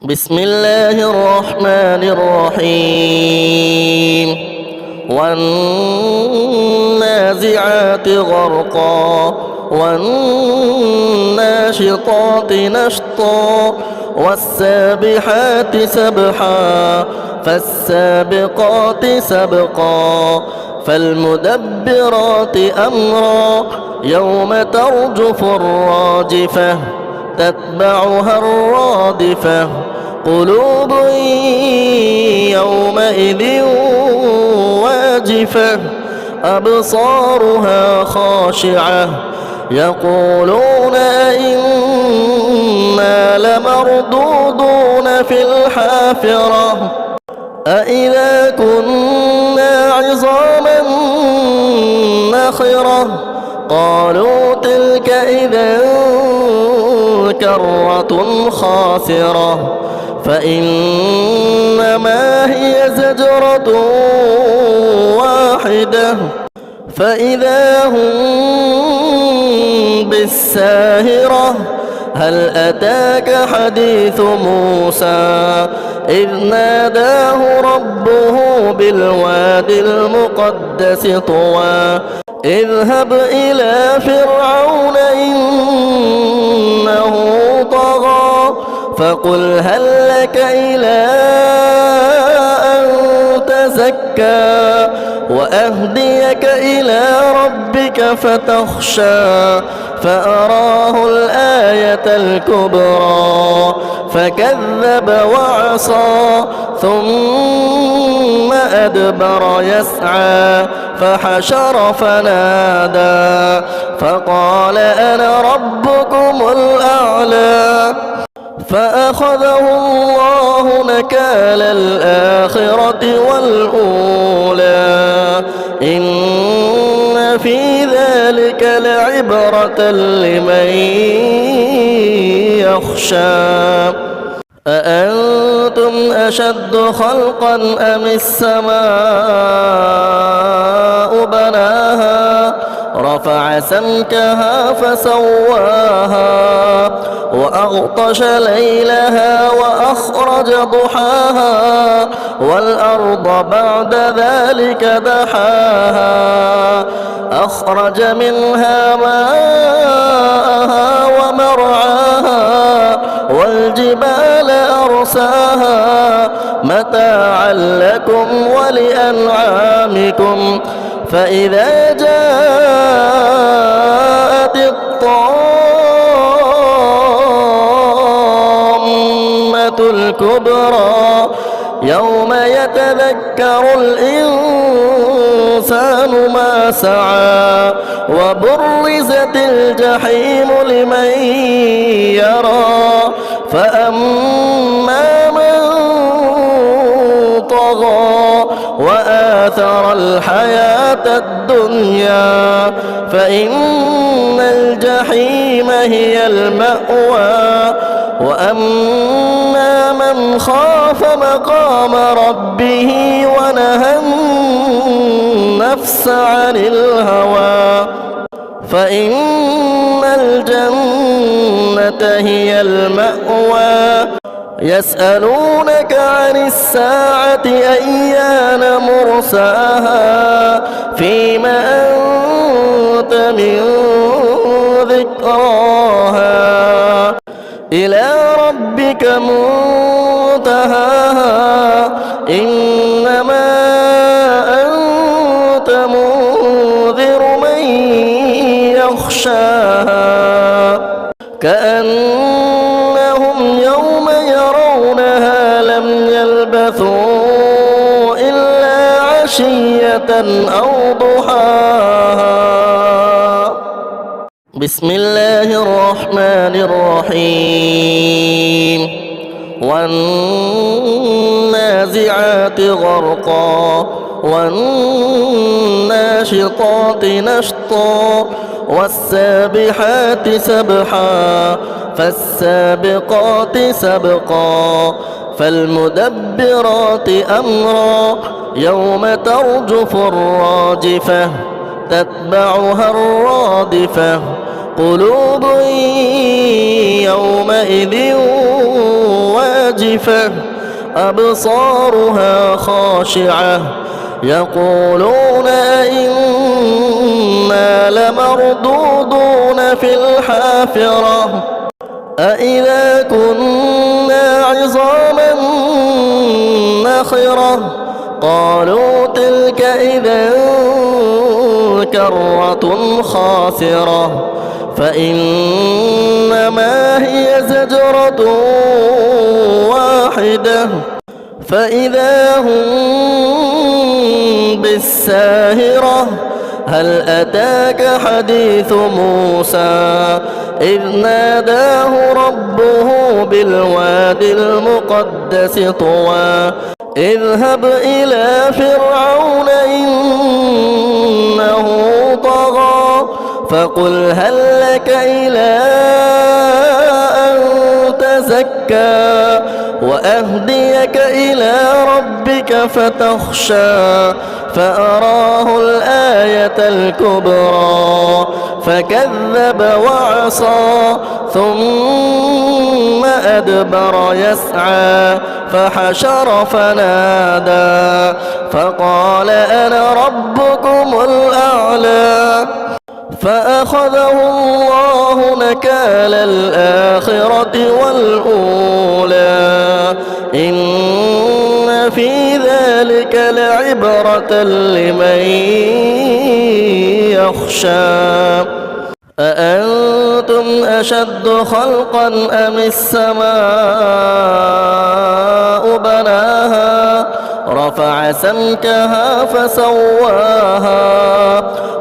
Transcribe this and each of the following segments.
بسم الله الرحمن الرحيم والنازعات غرقا والناشطات نشطا والسابحات سبحا فالسابقات سبقا فالمدبرات أمرا يوم ترجف الراجفة تتبعها الرادفة قلوب يومئذ واجفة أبصارها خاشعة يقولون أئنا لمردودون في الحافرة أئذا كنا عظاما نخرة قالوا تلك إذا كرة خاسرة فإنما هي زجرة واحدة فإذا هم بالساهرة هل أتاك حديث موسى إذ ناداه ربه بالواد المقدس طوى اذهب إلى فرعون إنه طغى فقل هل لك إلى أن تزكى وأهديك إلى ربك فتخشى فأراه الآية الكبرى فكذب وعصى ثم أدبر يسعى فحشر فنادى فقال أنا ربكم الأعلى فأخذه الله نكال الآخرة والأولى إن في ذلك لعبرة لمن يخشى أأنتم أشد خلقا أم السماء بناها رفع سمكها فسواها وأغطش ليلها وأخرج ضحاها والأرض بعد ذلك دحاها أخرج منها ماءها ومرعاها والجبال أرساها متاعا لكم ولأنعامكم فإذا جاءت الطامة الكبرى يوم يتذكر الإنسان ما سعى وبرزت الجحيم لمن يرى فأما من طغى وآثر الحياة الدنيا فإن الجحيم هي المأوى وأما من خاف مقام ربه ونهى النفس عن الهوى فإن الجنة هي المأوى يسألونك عن الساعة أيان مرساها فيما أنت من ذكراها إلى ربك منتهاها إنما أنت منذر من يخشاها كأنهم يوم يرونها لم يلبثوا إلا عشية أو ضحاها بسم الله الرحمن الرحيم والنازعات غرقا والناشطات نشطا والسابحات سبحا فالسابقات سبقا فالمدبرات أمرا يوم ترجف الراجفة تتبعها الرادفة قلوب يومئذ واجفة أبصارها خاشعة يقولون أئنا لمردودون في الحافرة أإذا كنا عظاما نخرة قالوا تلك إذا كرة خاسرة فإنما هي زجرة واحدة فإذا هم بالساهرة هل أتاك حديث موسى إذ ناداه ربه بالوادي المقدس طوى اذهب إلى فرعون إنه طغى فقل هل لك إلى أن تزكى وأهديك إلى ربك فتخشى فأراه الآية الكبرى فكذب وعصى ثم أدبر يسعى فحشر فنادى فقال أنا ربكم الأعلى فأخذه الله نكال الآخرة والأولى إن في ذلك لعبرة لمن يخشى أأنتم أشد خلقا أم السماء بناها رفع سمكها فسواها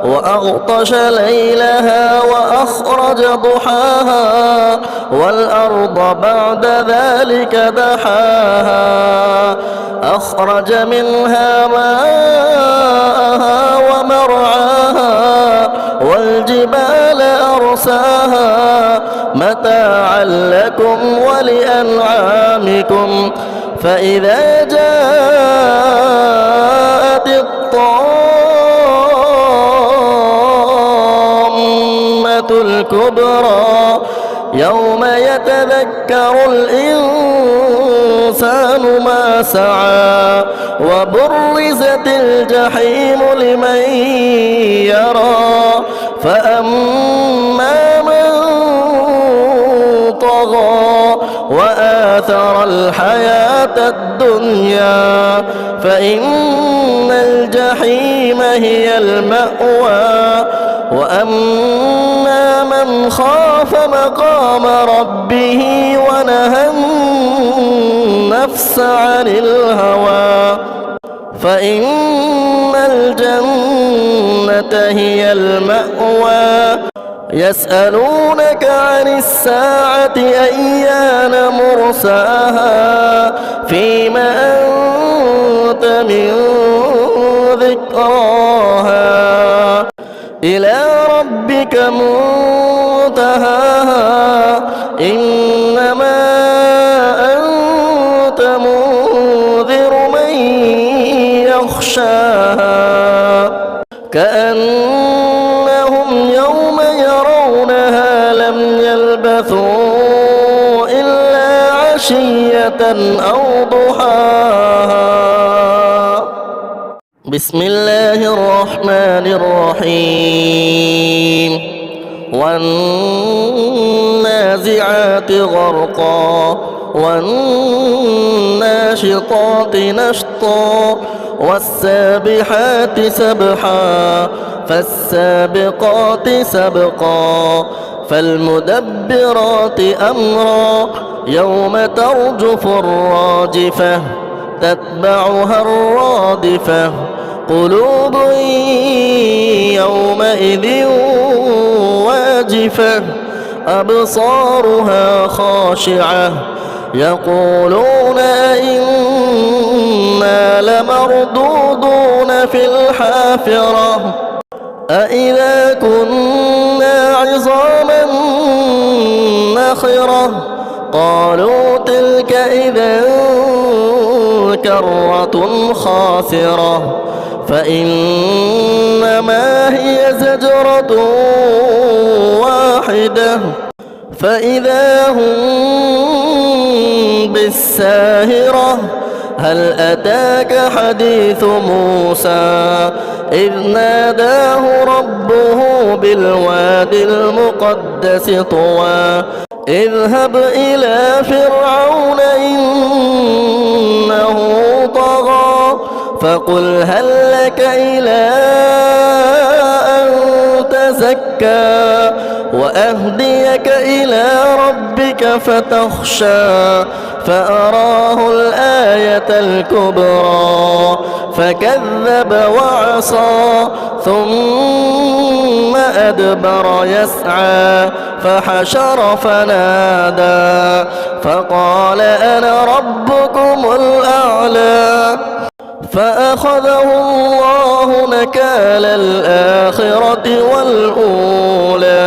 وأغطش ليلها وأخرج ضحاها والأرض بعد ذلك دحاها أخرج منها ماءها ومرعاها والجبال أرساها متاعا لكم ولأنعامكم فإذا جاءت الطامة الكبرى يوم يتذكر الإنسان ما سعى وبرزت الجحيم لمن يرى فأما من طغى وآثر الحياة الدنيا فإن الجحيم هي المأوى وأما من خاف مقام ربه ونهى النفس عن الهوى فإن الجنة هي المأوى يسألونك عن الساعة أيان مرساها فيما أنت من ذكراها إلى ربك منتهاها إنما أنت منذر من يخشاها كأنهم يوم يرونها لم يلبثوا إلا عشية أو ضحاها بسم الله الرحمن الرحيم والنازعات غرقا والناشطات نشطا والسابحات سبحا فالسابقات سبقا فالمدبرات أمرا يوم ترجف الراجفة تتبعها الرادفة قلوب يومئذ واجفة أبصارها خاشعة يقولون أئنا لمردودون في الحافرة أإذا كنا عظاما نخرة قالوا تلك إذا كرة خاسرة فإنما هي زجرة واحدة فإذا هم بالساهرة. هل أتاك حديث موسى إذ ناداه ربه بالوادي المقدس طوى اذهب إلى فرعون إنه طغى فقل هل لك إلى أن تزكى وأهديك إلى ربك فتخشى فأراه الآية الكبرى فكذب وعصى ثم أدبر يسعى فحشر فنادى فقال أنا ربكم الأعلى فأخذه الله نكال الآخرة والأولى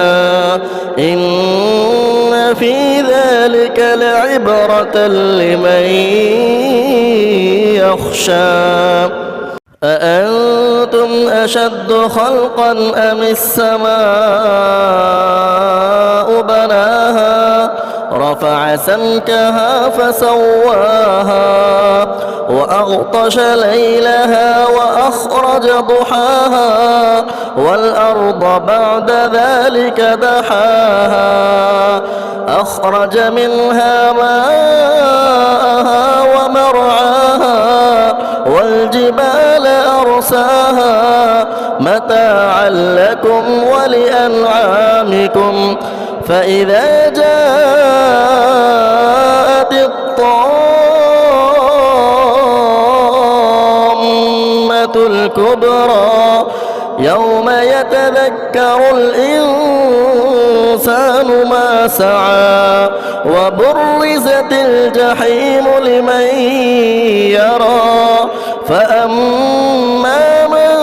إن في ذلك لعبرة لمن يخشى. أأنتم أشد خلقا أم السماء بناها رفع سمكها فسواها وأغطش ليلها وأخرج ضحاها والأرض بعد ذلك دحاها أخرج منها ماءها ومرعاها والجبال أرساها متاعا لكم ولأنعامكم فإذا جاءت الطامة الكبرى يوم يتذكر الإنسان ما سعى وبرزت الجحيم لمن يرى فأما من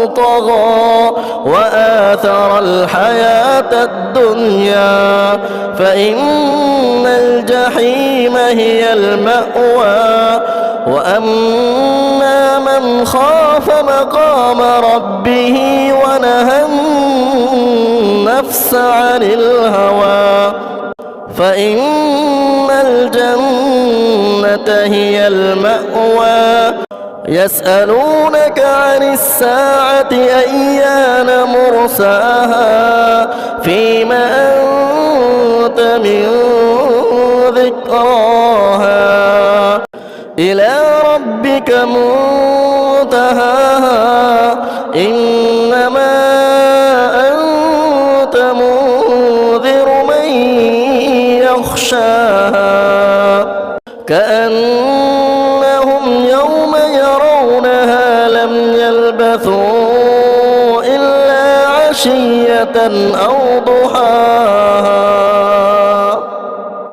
طغى وآثر الحياة الدنيا فإن الجحيم هي المأوى وأما من خاف مقام ربه ونهى النفس عن الهوى فإن الجنة هي المأوى. يسألونك عن الساعة أيان مرساها فيما أنت من ذكراها إلى ربك منتهاها إنما أنت منذر من يخشاها كأنهم يوم يرونها لم يلبثوا إلا عشية أو ضحاها.